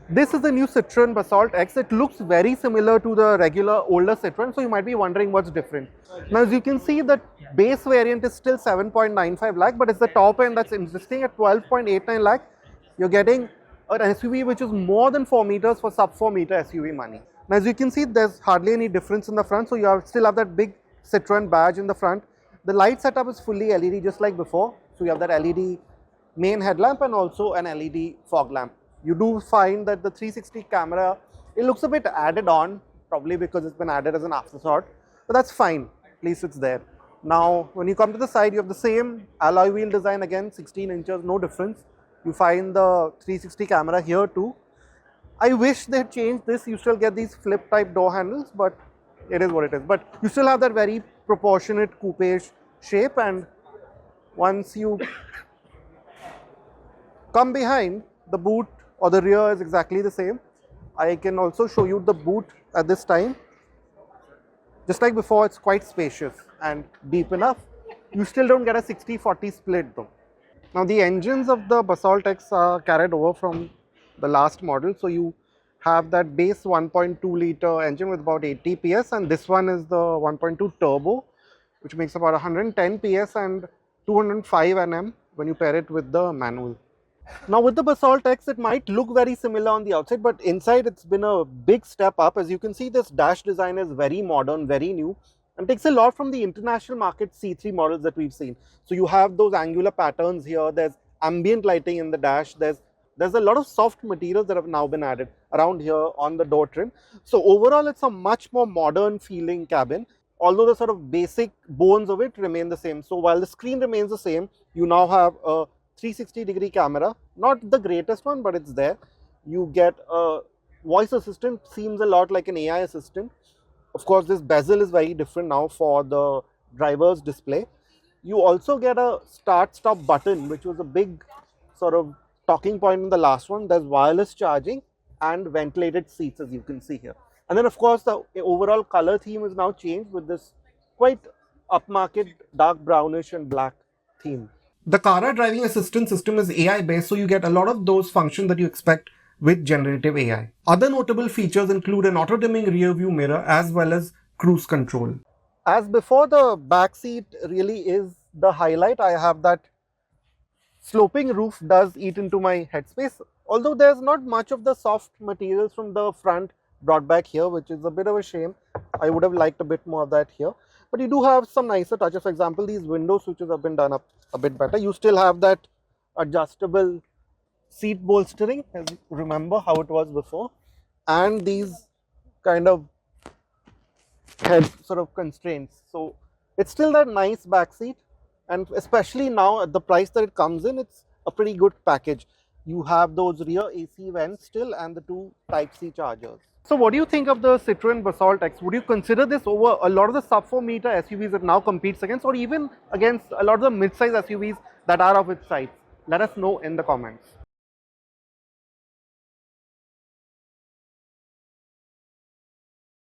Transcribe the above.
This is the new Citroen Basalt X. It looks very similar to the regular older Citroen, so you might be wondering what's different. Now, as you can see, the base variant is still 7.95 lakh, but it's the top end that's existing at 12.89 lakh. You're getting an SUV which is more than 4 meters for sub 4 meter SUV money. Now, as you can see, there's hardly any difference in the front, so you still have that big Citroen badge in the front. The light setup is fully LED, just like before. So you have that LED main headlamp and also an LED fog lamp. You do find that the 360 camera, it looks a bit added on, probably because it's been added as an afterthought, but that's fine, at least it's there. Now, when you come to the side, you have the same alloy wheel design again, 16 inches, no difference. You find the 360 camera here too. I wish they changed this, you still get these flip type door handles, but it is what it is. But you still have that very proportionate coupe-ish shape, and once you come behind, the boot or the rear is exactly the same. I can also show you the boot at this time. Just like before, it's quite spacious and deep enough. You still don't get a 60-40 split though. Now the engines of the Basalt X are carried over from the last model. So you have that base 1.2 liter engine with about 80 PS, and this one is the 1.2 turbo, which makes about 110 PS and 205 Nm when you pair it with the manual. Now with the Basalt X, it might look very similar on the outside, but inside it's been a big step up. As you can see, this dash design is very modern, very new, and takes a lot from the international market C3 models that we've seen. So you have those angular patterns here, there's ambient lighting in the dash, there's a lot of soft materials that have now been added around here on the door trim. So overall, it's a much more modern feeling cabin, although the sort of basic bones of it remain the same. So while the screen remains the same, you now have a 360-degree camera, not the greatest one, but it's there. You get a voice assistant, seems a lot like an AI assistant. Of course, this bezel is very different now for the driver's display. You also get a start-stop button, which was a big sort of talking point in the last one. There's wireless charging and ventilated seats, as you can see here. And then, of course, the overall color theme is now changed with this quite upmarket dark brownish and black theme. The CARA driving assistance system is AI based, so you get a lot of those functions that you expect with generative AI. Other notable features include an auto dimming rear view mirror as well as cruise control. As before, the back seat really is the highlight. I have that sloping roof does eat into my headspace, although there's not much of the soft materials from the front brought back here, which is a bit of a shame. I would have liked a bit more of that here. But you do have some nicer touches. For example, these window switches have been done up a bit better. You still have that adjustable seat bolstering, as you remember how it was before, and these kind of head sort of constraints. So it's still that nice back seat, and especially now at the price that it comes in, it's a pretty good package. You have those rear AC vents still and the two Type-C chargers. So what do you think of the Citroen Basalt X? Would you consider this over a lot of the sub 4 meter SUVs that now competes against, or even against a lot of the mid-size SUVs that are of its size? Let us know in the comments.